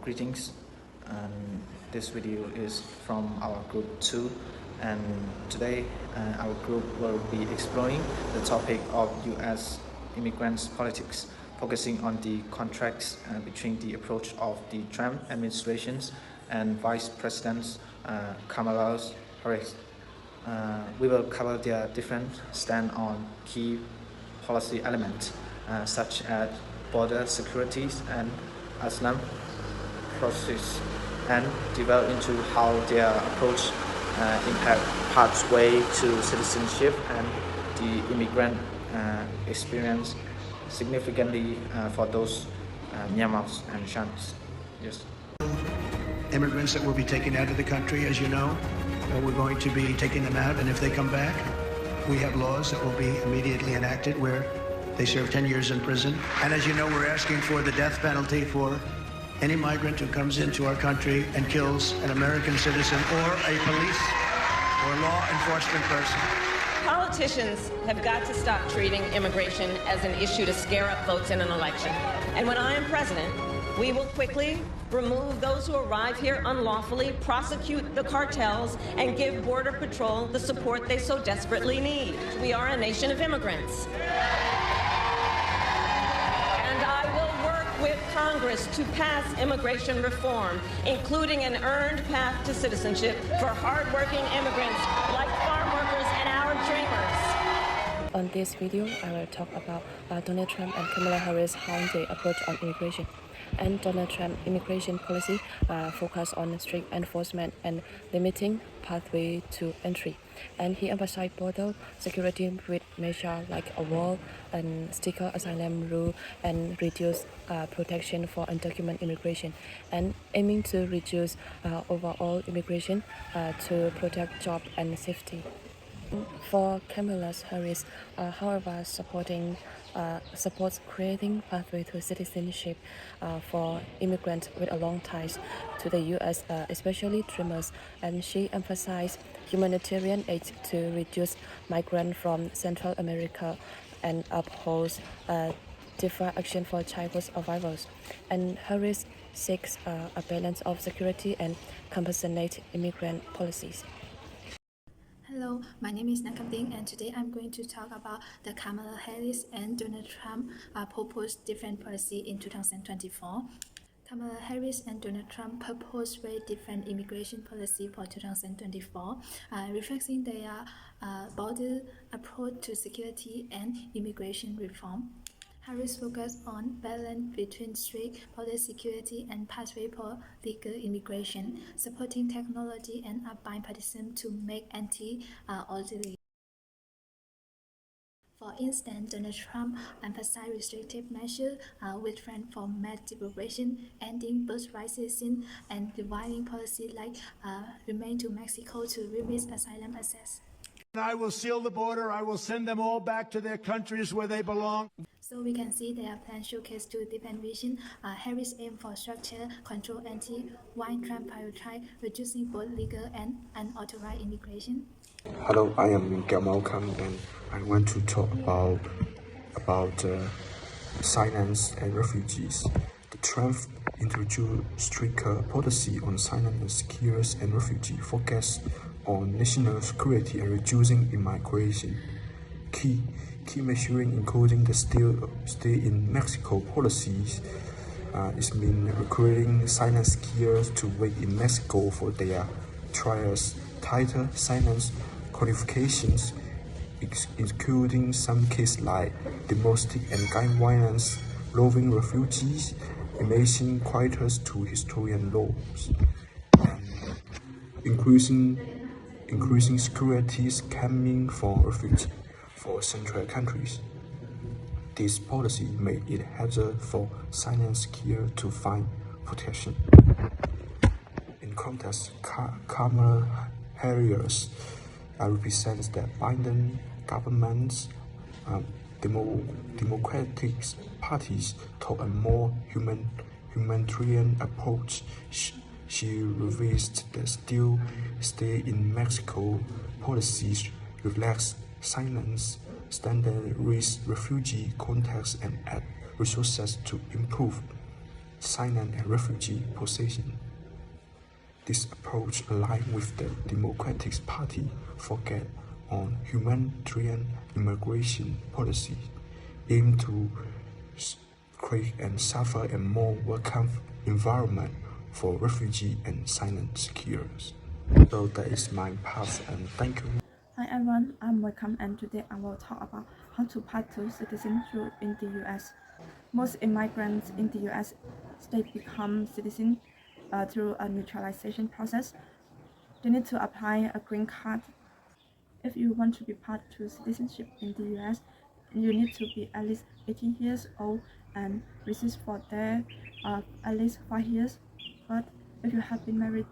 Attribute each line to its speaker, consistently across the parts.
Speaker 1: Greetings, and this video is from our group 2, and today our group will be exploring the topic of US immigrants politics, focusing on the contrasts between the approach of the Trump administrations and Vice President Kamala Harris. We will cover their different stand on key policy elements such as border security and asylum process, and delve into how their approach impact pathway to citizenship and the immigrant experience significantly for those Myanmars and Shans. Yes.
Speaker 2: Immigrants that will be taken out of the country, as you know, we're going to be taking them out, and if they come back, we have laws that will be immediately enacted where they serve 10 years in prison. And as you know, we're asking for the death penalty for any migrant who comes into our country and kills an American citizen or a police or law enforcement person.
Speaker 3: Politicians have got to stop treating immigration as an issue to scare up votes in an election. And when I am president, we will quickly remove those who arrive here unlawfully, prosecute the cartels, and give Border Patrol the support they so desperately need. We are a nation of immigrants. And I will work with Congress to pass immigration reform, including an earned path to citizenship for hardworking immigrants like farm workers and our dreamers.
Speaker 4: On this video, I will talk about Donald Trump and Kamala Harris, how they approach on immigration. And Donald Trump's immigration policy focus on strict enforcement and limiting pathway to entry. And he emphasized border security with measures like a wall and stricter asylum rule and reduce protection for undocumented immigration, and aiming to reduce overall immigration to protect job and safety. For Kamala Harris, however, supports creating pathway to citizenship for immigrants with a long ties to the U.S., especially dreamers, and she emphasized humanitarian aid to reduce migrants from Central America and upholds different action for childhood survivors. And Harris seeks a balance of security and compassionate immigrant policies.
Speaker 5: Hello, my name is Nakam, and today I'm going to talk about the Kamala Harris and Donald Trump proposed different policy in 2024. Kamala Harris and Donald Trump proposed very different immigration policy for 2024, reflecting their border approach to security and immigration reform. Harris focused on balance between strict border security and pathway for legal immigration, supporting technology and bipartisan to make anti-orderly. For instance, Donald Trump emphasized restrictive measures withdrawn from mass deportation, ending birthright citizen, and dividing policy like remain to Mexico to limit asylum access.
Speaker 2: I will seal the border. I will send them all back to their countries where they belong.
Speaker 5: So we can see their plan showcase two different visions. Harris aimed for structure control while Trump prioritized reducing both legal and unauthorized immigration.
Speaker 6: Hello, I am Gamal Khan, and I want to talk about asylums and refugees. The Trump introduced stricter policy on asylum seekers and refugees, focus on national security and reducing immigration. Key measures including the stay in Mexico policies is mean recruiting asylum seekers to wait in Mexico for their trials, tighter asylum qualifications, including some cases like domestic and gang violence, loving refugees, imaging quotas to historian laws, and increasing securities coming from refugees for central countries. This policy made it harder for asylum seekers to find protection. In contrast, Kamala Harris represents the Biden government's Democratic parties toward a more humanitarian approach. She revised the still stay in Mexico policies, reflects silence, standard with refugee contacts, and add resources to improve asylum and refugee position. This approach aligns with the Democratic Party focus on humanitarian immigration policy, aimed to create and suffer a more welcome environment for refugees and asylum seekers. So that is my path, and thank you.
Speaker 7: Hi everyone, I'm Welcome, and today I will talk about how to path to citizenship in the US. Most immigrants in the US state become citizens through a naturalization process. They need to apply a green card. If you want to be part to citizenship in the US, you need to be at least 18 years old and reside for there at least 5 years. But if you have been married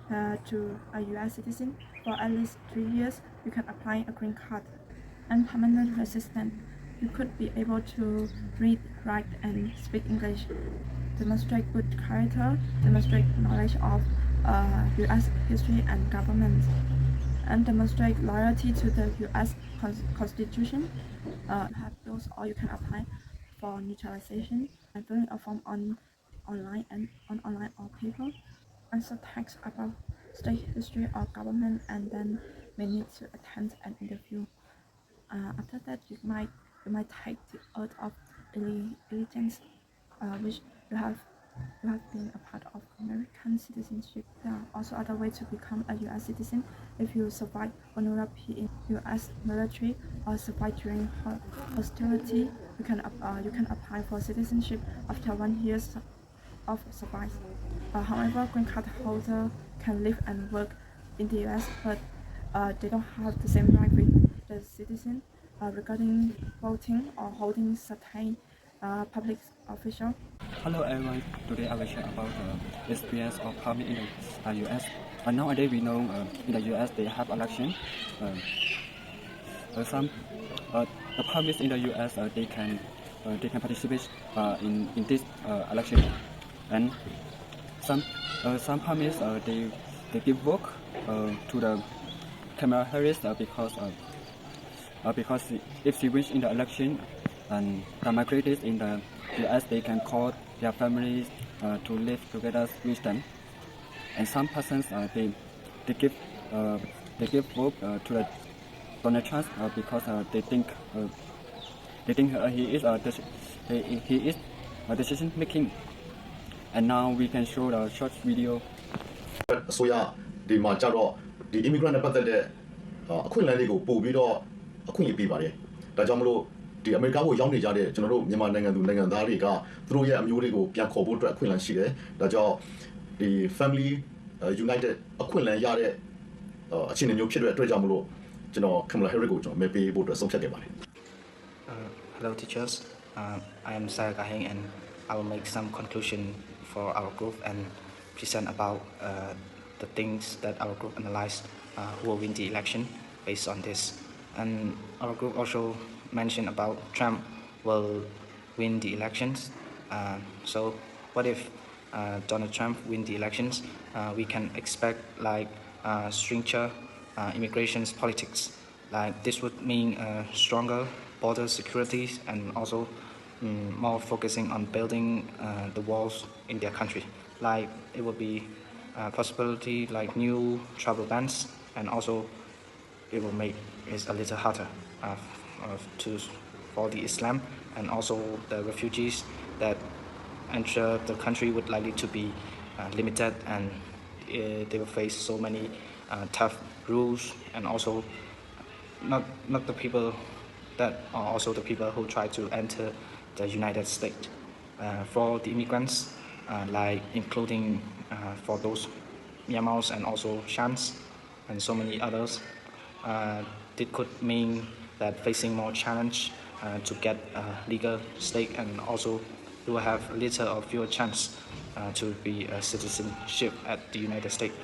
Speaker 7: to a US citizen for at least 3 years, you can apply a green card. And permanent resident, you could be able to read, write, and speak English, demonstrate good character, demonstrate knowledge of US history and government, and demonstrate loyalty to the US Constitution. Have those, or you can apply for naturalization and filling a form online or paper. Answer text about state history or government, and then may need to attend an interview. After that, you might take the oath of allegiance, which you have been a part of American citizenship. There are also other ways to become a U.S. citizen. If you survive vulnerability in U.S. military or survive during hostility, you can apply for citizenship after 1 year of service. However, green card holder can live and work in the U.S., but they don't have the same right with the citizen regarding voting or holding certain public official.
Speaker 8: Hello everyone, today I will share about the experience of farming in the US. Nowadays we know in the US they have election. The farmers in the US they can participate in this election, and some farmers they give work to the Kamala Harris because if she wins in the election and the migrants in the US, they can call their families to live together with them. And some persons they give work to the Donald Trump because they think he is a decision making. And now we can show the short video.
Speaker 9: အစိုးရဒီမှာကြတော့ဒီ immigrant နဲ့ပတ်သက်တဲ့အခွင့်အလမ်းလေးကိုပို့ပြီးတော့အခွင့်အရေးပေးပါတယ်။ဒါကြောင့်မလို့ဒီအမေရိကန်ကိုရောက်နေကြတဲ့ကျွန်တော်တို့မြန်မာနိုင်ငံသူနိုင်ငံသားတွေကသူတို့ရဲ့အမျိုးတွေကိုပြန်ခေါ်ဖို့အတွက်အခွင့်အလမ်းရှိတယ်။ဒါကြောင့်ဒီ family united အခွင့်အလမ်းရတဲ့အခြေအနေမျိုးဖြစ်တဲ့အတွက်ကြောင့်မလို့ကျွန်တော် Kamala Harris ကိုကျွန်တော်မဲပေးဖို့အတွက်ဆုံးဖြတ်ခဲ့ပါတယ်
Speaker 1: Hello teachers, I am Sarah Kaheng, and I will make some conclusion for our group and present about the things that our group analyzed who will win the election based on this. And our group also mentioned about Trump will win the elections. So what if Donald Trump win the elections? We can expect like stricter immigration politics. Like this would mean stronger border security and also more focusing on building the walls in their country. Like it will be possibility like new travel bans, and also it will make it a little harder for the Islam and also the refugees that enter the country would likely to be limited, and they will face so many tough rules, and also not the people that are also the people who try to enter the United States. For the immigrants, like including for those Myanmars and also Shams and so many others, it could mean that facing more challenge to get legal stake, and also you will have little or fewer chance to be a citizenship at the United States.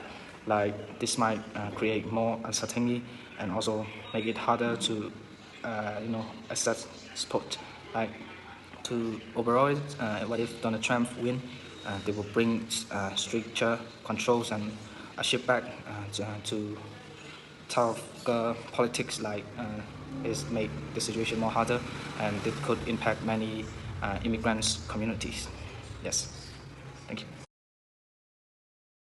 Speaker 1: Like this might create more uncertainty and also make it harder to assess support. Like to overall it, what if Donald Trump win? They will bring stricter controls and a shift back to tough politics, like is make the situation more harder, and it could impact many immigrants communities. Yes. Thank you.